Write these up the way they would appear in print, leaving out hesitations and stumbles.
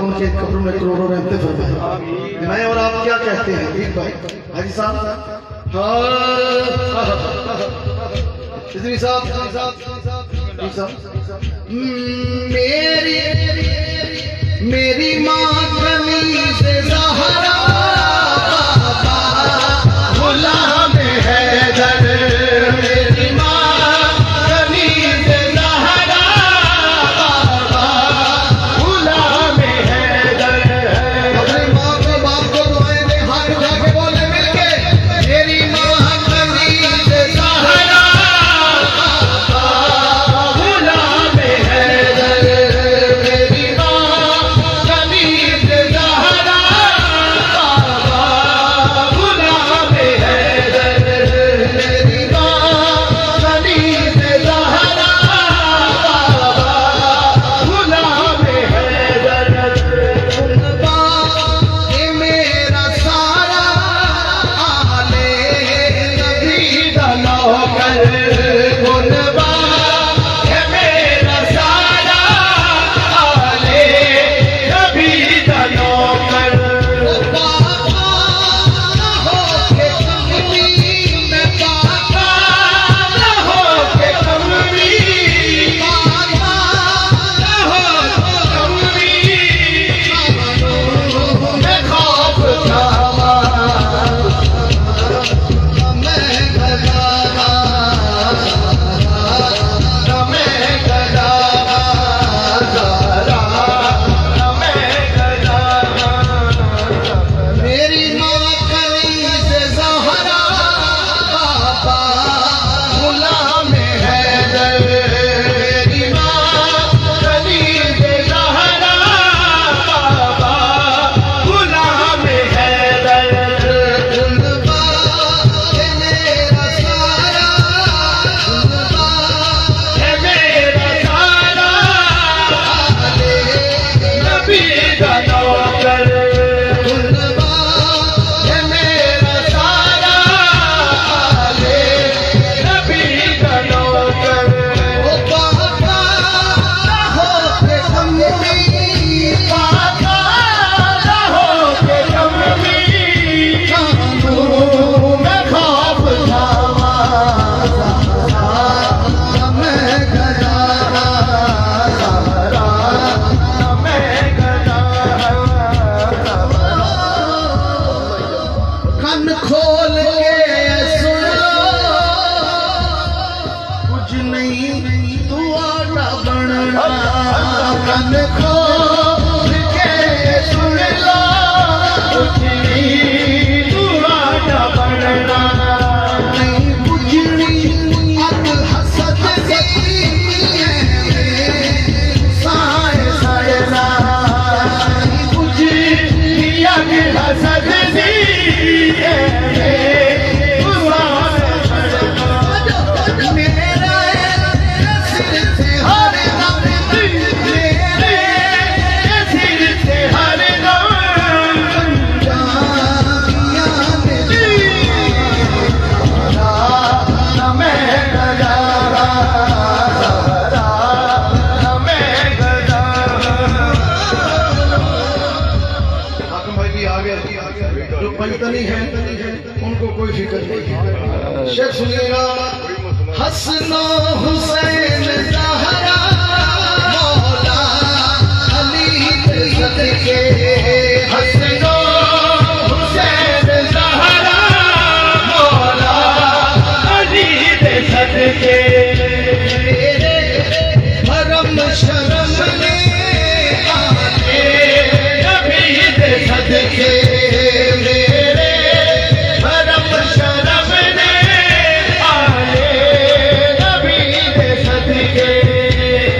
उनके कब्र में करोड़ों रहते फरमाए। मैं और आप क्या कहते हैं एक भाई हाजी साहब, मेरी माँ कनीज़ ज़हरा गुलाम हैदर, मेरी माँ कनीज़ ज़हरा गुलाम हैदर। अपनी माँ को बाप को दुआएं दे, हाथ उठा के बोले मिलके, मेरी माँ कनीज़ ज़हरा गुलाम हैदर, मेरी माँ कनीज़ ज़हरा गुलाम हैदर, मेरी माँ कनीज़ ज़हरा गुलाम हैदर। कुनबा ये मेरा सारा आले नबी दा नौकर, कुनबा ये मेरा सारा आले नबी दा नौकर। पापा हो के कमली में, पापा हो के कमली, पापा हो कमली, मैं खौफ खावा मैं गदारा, मैं गदारा मैं गदारा। मेरी माँ कनीज़ ज़हरा पापा गुलाम हैदर, मेरी माँ कनीज़ ज़हरा पापा गुलाम हैदर। कुनबा ये मेरा सारा, कुनबा ये मेरा सारा आले नबी दा नौकर, कुनबा ये मेरा सारा आले नबी दा नौकर। ओ पापा हो के कमली, पापा हो के कमली, मैं खौफ खावा मैं गदारा, मैं गदारा। कन खोल के सुन लो, कुछ नहीं तू आटा बनना। कन खोल के सुन लो, कुछ नहीं तू आटा बनना। नहीं बुझनी अक हसद सी साए साए ना, नहीं बुझनी अक हसद सी मेरा सिर से हर दम, मेरे सिर से हर दम पंजाबियाँ ने मैं गदारा मैं गदारा। हाकिम भाई भी आ गए, जो पंचतनी है उनको कोई फिक्र नहीं है। शेख सुनिएगा, हसनो हुसैन ज़हरा मौला अली के सदके, हसनो हुसैन ज़हरा मौला अली के सदके, मेरे भरम शरम ने आले नबी के सदके, मेरे भरम शरम ने आले नबी के सदके।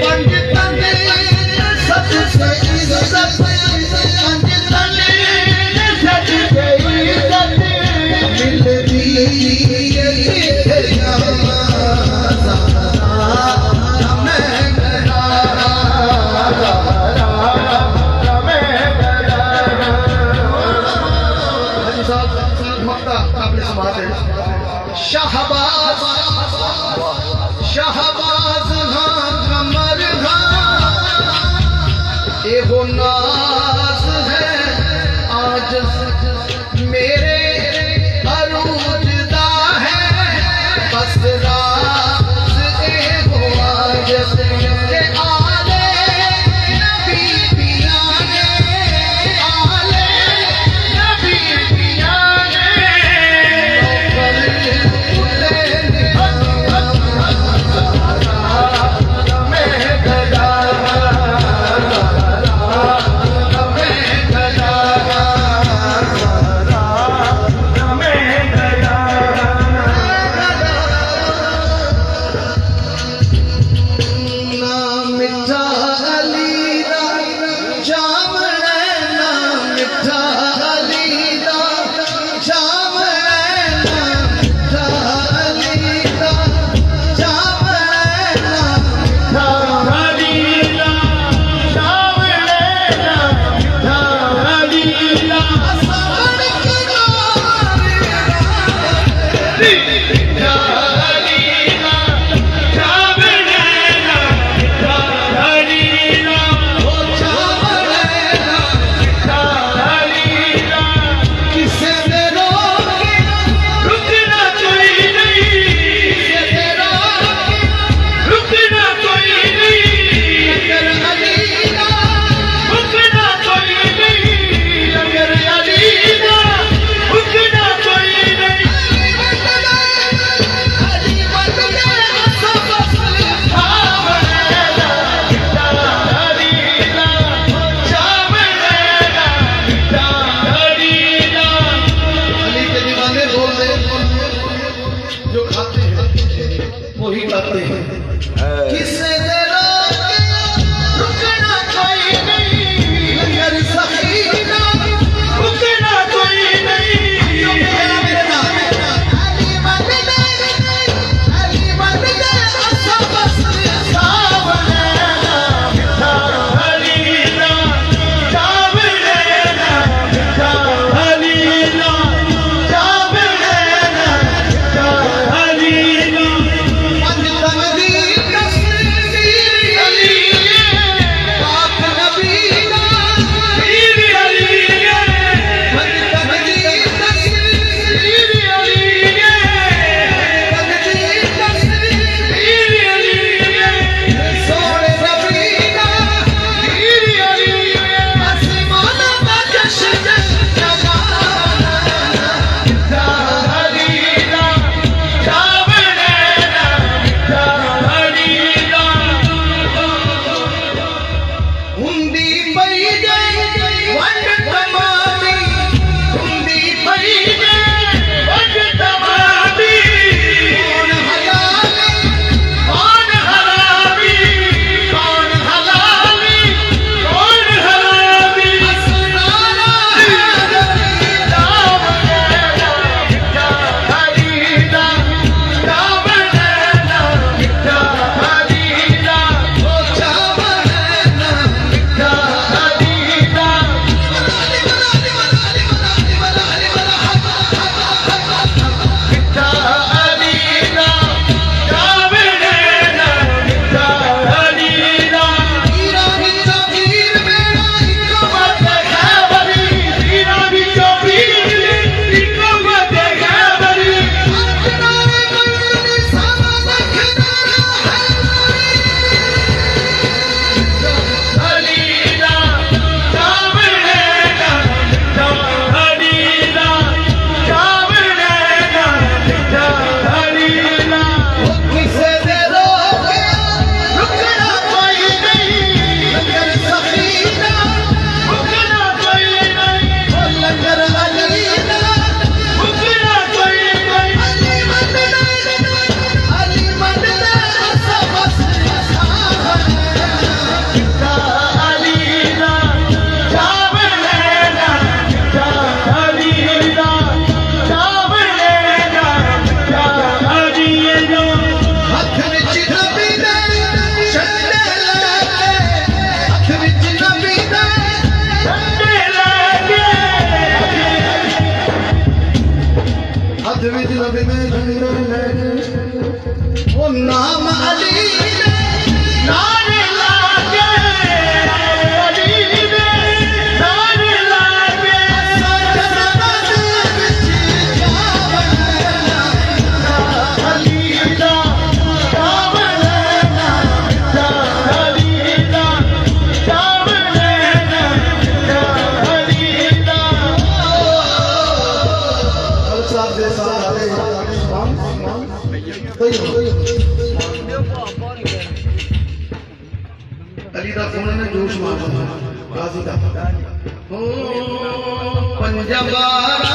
पंजतन सबसे इज्जत, पंजतन सबसे इज्जत मिलती है मैं गदारा मैं गदारा। हाजी साहब मक्ता आपने समाते शाहबाज शाहबाज हाँ कमर हाँ एगो ना फतेह किसे दे रोके रुकना कोई नहीं लंगर सखीना रुकना कोई नहीं वो नाम अली नारे लागे अली नारे लागे सजनत विच जावना अली दा जावना अली दा जावना अली दा और साहब दे सारे अली दा फोन ने जोश मारदा गाजी दा पंजाबारा